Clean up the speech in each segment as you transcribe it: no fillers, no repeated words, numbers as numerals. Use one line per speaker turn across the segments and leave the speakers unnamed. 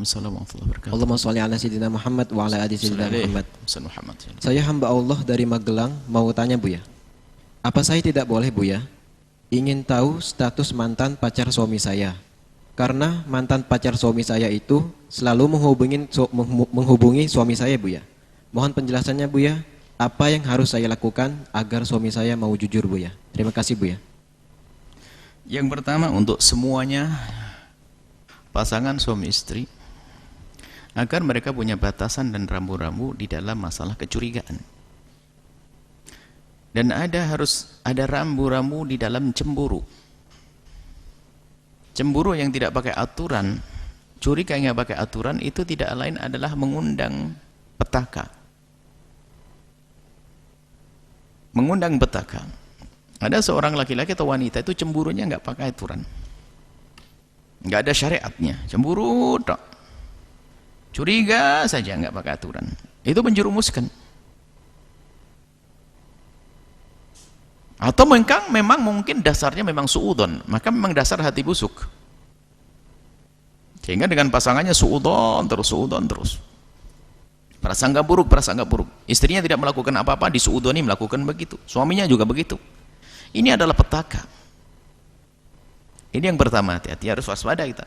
Waalaikumsalam warahmatullahi wabarakatuh.
Allahumma sholli ala sayyidina Muhammad wa ala ali sayyidina Muhammad.
Muhammad.
Saya hamba Allah dari Magelang, mau tanya Buya. Apa saya tidak boleh Buya ingin tahu status mantan pacar suami saya? Karena mantan pacar suami saya itu selalu menghubungi suami saya Buya. Mohon penjelasannya Buya, apa yang harus saya lakukan agar suami saya mau jujur Buya? Terima kasih Buya.
Yang pertama, untuk semuanya pasangan suami istri, agar mereka punya batasan dan rambu-rambu di dalam masalah kecurigaan. Dan harus ada rambu-rambu di dalam cemburu. Cemburu yang tidak pakai aturan, curiga yang tidak pakai aturan, itu tidak lain adalah mengundang petaka. Mengundang petaka. Ada seorang laki-laki atau wanita itu cemburunya nggak pakai aturan, nggak ada syariatnya, cemburu tok, curiga saja nggak pakai aturan, itu menjerumuskan. Atau memang mungkin dasarnya memang suudon, maka memang dasar hati busuk, sehingga dengan pasangannya suudon terus, prasangka buruk, istrinya tidak melakukan apa-apa, disuudoni melakukan begitu, suaminya juga begitu. Ini adalah petaka. Ini yang pertama, hati-hati, harus waspada kita.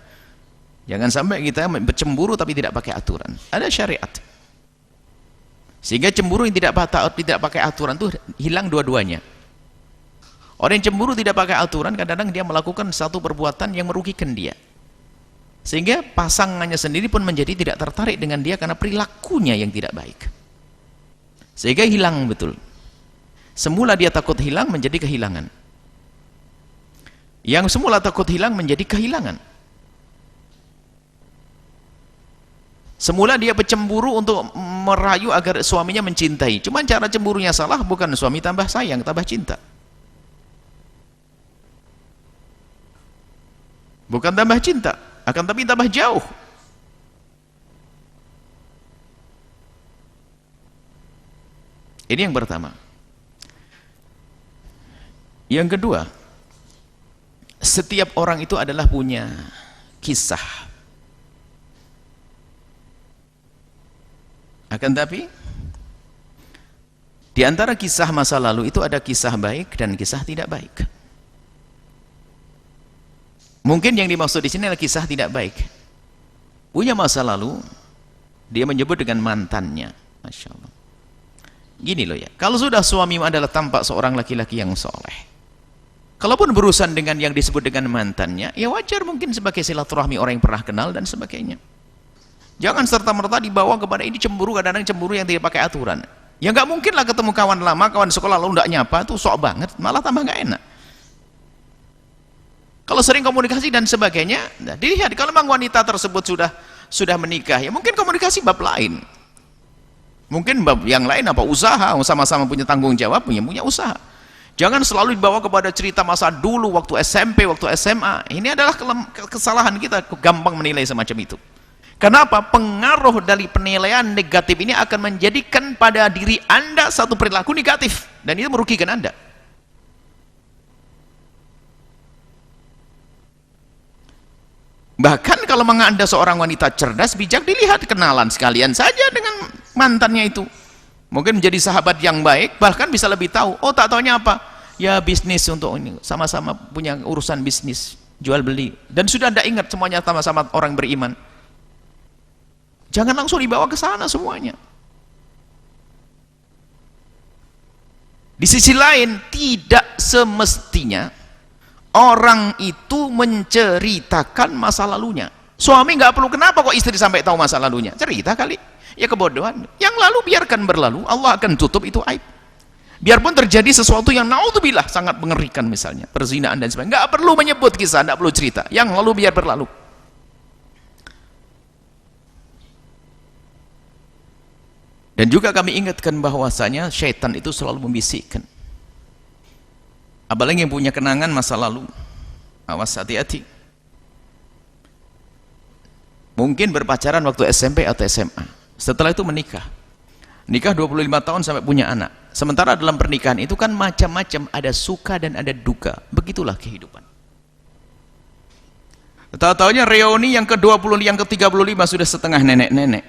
Jangan sampai kita bercemburu tapi tidak pakai aturan. Ada syariat. Sehingga cemburu yang tidak pakai aturan itu hilang dua-duanya. Orang yang cemburu tidak pakai aturan, kadang-kadang dia melakukan satu perbuatan yang merugikan dia. Sehingga pasangannya sendiri pun menjadi tidak tertarik dengan dia karena perilakunya yang tidak baik. Sehingga hilang betul. Semula dia takut hilang menjadi kehilangan. Yang semula takut hilang menjadi kehilangan. Semula dia bercemburu untuk merayu agar suaminya mencintai. Cuma cara cemburunya salah, bukan suami tambah sayang, tambah cinta. Bukan tambah cinta, akan tapi tambah jauh. Ini yang pertama. Yang kedua, setiap orang itu adalah punya kisah. Akan tapi di antara kisah masa lalu itu ada kisah baik dan kisah tidak baik. Mungkin yang dimaksud di sini adalah kisah tidak baik. Punya masa lalu, dia menyebut dengan mantannya. Masya Allah. Gini loh ya, kalau sudah suamimu adalah tampak seorang laki-laki yang soleh, kalaupun berurusan dengan yang disebut dengan mantannya, ya wajar mungkin sebagai silaturahmi orang yang pernah kenal dan sebagainya. Jangan serta-merta dibawa kepada ini cemburu, kadang-kadang cemburu yang tidak pakai aturan. Ya nggak mungkin lah ketemu kawan lama, kawan sekolah lalu nggak nyapa, tuh sok banget, malah tambah nggak enak. Kalau sering komunikasi dan sebagainya, nah, dilihat kalau memang wanita tersebut sudah menikah, ya mungkin komunikasi bab lain. Mungkin bab yang lain apa usaha, sama-sama punya tanggung jawab, punya usaha. Jangan selalu dibawa kepada cerita masa dulu waktu SMP, waktu SMA. Ini adalah kesalahan kita, gampang menilai semacam itu. Kenapa? Pengaruh dari penilaian negatif ini akan menjadikan pada diri Anda satu perilaku negatif dan itu merugikan Anda. Bahkan kalau memang Anda seorang wanita cerdas, bijak, dilihat kenalan sekalian saja dengan mantannya itu. Mungkin menjadi sahabat yang baik, bahkan bisa lebih tahu. Oh, tak taunya apa? Ya bisnis untuk ini, sama-sama punya urusan bisnis, jual beli. Dan sudah Anda ingat semuanya sama-sama orang beriman. Jangan langsung dibawa ke sana semuanya. Di sisi lain, tidak semestinya orang itu menceritakan masa lalunya. Suami nggak perlu, kenapa kok istri sampai tahu masa lalunya? Cerita kali. Ya kebodohan. Yang lalu biarkan berlalu, Allah akan tutup itu aib. Biarpun terjadi sesuatu yang naudzubillah sangat mengerikan, misalnya perzinaan dan sebagainya, nggak perlu menyebut kisah, nggak perlu cerita. Yang lalu biar berlalu. Dan juga kami ingatkan bahwasanya syaitan itu selalu membisikkan. Apalagi yang punya kenangan masa lalu, awas, hati-hati. Mungkin berpacaran waktu SMP atau SMA, setelah itu menikah. Nikah 25 tahun sampai punya anak. Sementara dalam pernikahan itu kan macam-macam, ada suka dan ada duka. Begitulah kehidupan. Tahu-tahunya reuni yang ke-20, yang ke-35 sudah setengah nenek-nenek.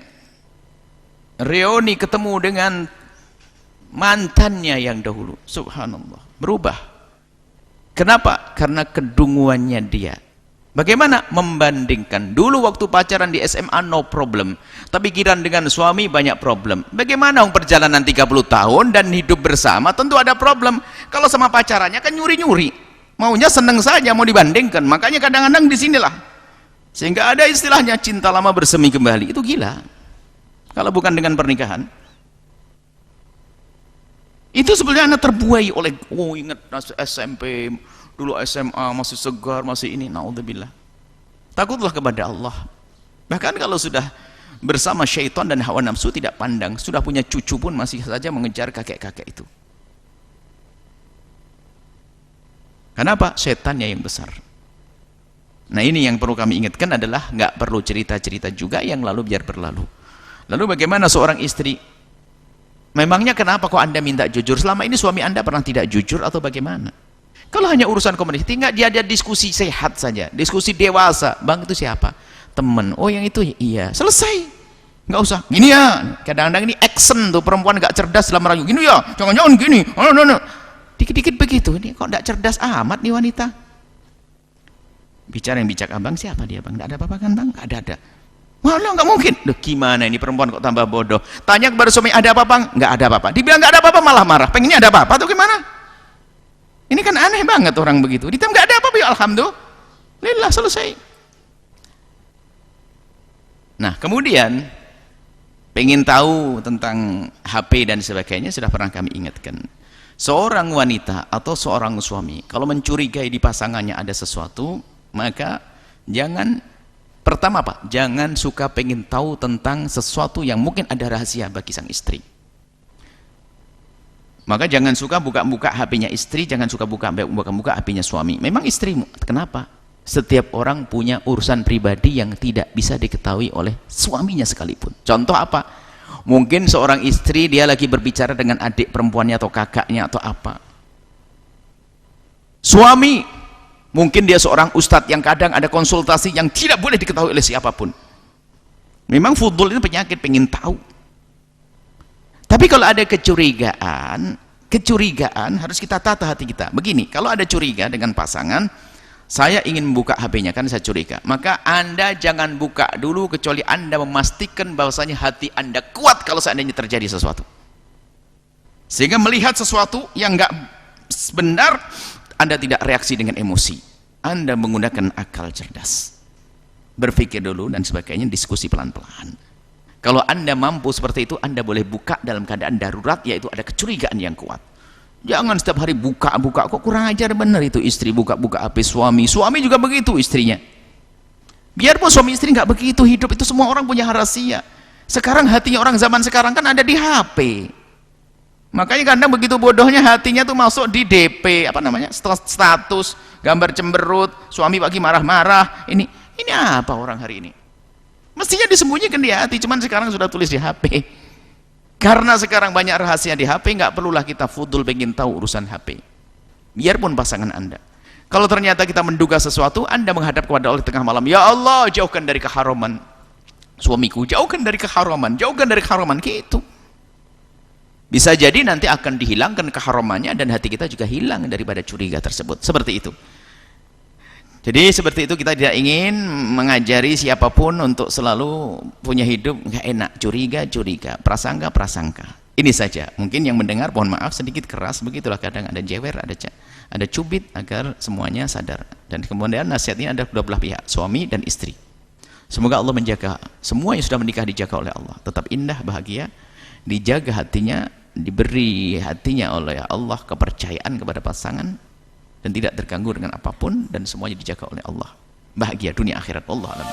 Reuni ketemu dengan mantannya yang dahulu. Subhanallah, berubah. Kenapa? Karena kedunguannya dia. Bagaimana membandingkan? Dulu waktu pacaran di SMA no problem, tapi kiran dengan suami banyak problem. Bagaimana perjalanan 30 tahun dan hidup bersama, tentu ada problem. Kalau sama pacarannya kan nyuri-nyuri, maunya seneng saja, mau dibandingkan. Makanya kadang-kadang disinilah sehingga ada istilahnya cinta lama bersemi kembali. Itu gila kalau bukan dengan pernikahan. Itu sebenarnya anak terbuai oleh, oh ingat SMP dulu, SMA masih segar, masih ini, naudzubillah. Takutlah kepada Allah. Bahkan kalau sudah bersama syaitan dan hawa nafsu tidak pandang, sudah punya cucu pun masih saja mengejar kakek-kakek itu. Kenapa? Setannya yang besar. Nah ini yang perlu kami ingatkan adalah nggak perlu cerita-cerita juga yang lalu biar berlalu. Lalu bagaimana seorang istri? Memangnya kenapa kok Anda minta jujur? Selama ini suami Anda pernah tidak jujur atau bagaimana? Kalau hanya urusan komunikasi, tinggal dia ada diskusi sehat saja, diskusi dewasa. Bang itu siapa? Temen. Oh yang itu? Iya. Selesai. Nggak usah. Gini ya. Kadang-kadang ini action tuh, perempuan nggak cerdas dalam merayu. Gini ya. Jangan-jangan gini. Oh, no. Dikit-dikit begitu. Ini kok nggak cerdas amat nih wanita. Bicara yang bijak abang siapa dia bang? Nggak ada apa-apa kan bang? Nggak ada. Malah nggak mungkin. Duh, gimana ini perempuan kok tambah bodoh? Tanya kepada suami ada apa bang? Nggak ada apa-apa. Dibilang nggak ada apa-apa malah marah. Pengennya ada apa-apa tuh gimana? Ini kan aneh banget orang begitu. Ditanya nggak ada apa-apa ya alhamdulillah selesai. Nah kemudian pengen tahu tentang HP dan sebagainya sudah pernah kami ingatkan. Seorang wanita atau seorang suami kalau mencurigai di pasangannya ada sesuatu, maka jangan, pertama apa? Jangan suka pengen tahu tentang sesuatu yang mungkin ada rahasia bagi sang istri. Maka jangan suka buka-buka HP-nya istri, jangan suka buka-buka HP-nya suami. Memang istrimu, kenapa? Setiap orang punya urusan pribadi yang tidak bisa diketahui oleh suaminya sekalipun. Contoh apa? Mungkin seorang istri dia lagi berbicara dengan adik perempuannya atau kakaknya atau apa. Suami, mungkin dia seorang ustadz yang kadang ada konsultasi yang tidak boleh diketahui oleh siapapun. Memang fudul itu penyakit, pengen tahu. Tapi kalau ada kecurigaan harus kita tata hati kita. Begini, kalau ada curiga dengan pasangan, saya ingin membuka HP-nya, kan saya curiga. Maka Anda jangan buka dulu kecuali Anda memastikan bahwasanya hati Anda kuat kalau seandainya terjadi sesuatu. Sehingga melihat sesuatu yang enggak benar, Anda tidak reaksi dengan emosi. Anda menggunakan akal cerdas. Berpikir dulu dan sebagainya, diskusi pelan-pelan. Kalau Anda mampu seperti itu, Anda boleh buka dalam keadaan darurat, yaitu ada kecurigaan yang kuat. Jangan setiap hari buka-buka, kok kurang ajar benar itu istri buka-buka HP suami. Suami juga begitu istrinya. Biarpun suami istri nggak begitu hidup, itu semua orang punya rahasia. Sekarang hatinya orang zaman sekarang kan ada di HP. Makanya kadang begitu bodohnya hatinya tuh masuk di DP, apa namanya? Status, gambar cemberut, suami pagi marah-marah. Ini apa orang hari ini? Mestinya disembunyikan di hati, cuman sekarang sudah tulis di HP. Karena sekarang banyak rahasia di HP, nggak perlulah kita fudul pengen tahu urusan HP. Biarpun pasangan Anda. Kalau ternyata kita menduga sesuatu, Anda menghadap kepada Allah tengah malam, ya Allah, jauhkan dari keharaman suamiku, jauhkan dari keharaman, gitu. Bisa jadi nanti akan dihilangkan keharamannya dan hati kita juga hilang daripada curiga tersebut. Seperti itu. Jadi seperti itu, kita tidak ingin mengajari siapapun untuk selalu punya hidup nggak enak, curiga, prasangka. Ini saja. Mungkin yang mendengar, mohon maaf sedikit keras, begitulah kadang ada jewer, ada cubit, agar semuanya sadar. Dan kemudian nasihat ini ada kedua belah pihak, suami dan istri. Semoga Allah menjaga semua yang sudah menikah, dijaga oleh Allah, tetap indah, bahagia, dijaga hatinya, diberi hatinya oleh Allah kepercayaan kepada pasangan, dan tidak terganggu dengan apapun, dan semuanya dijaga oleh Allah, bahagia dunia akhirat. Allah alam.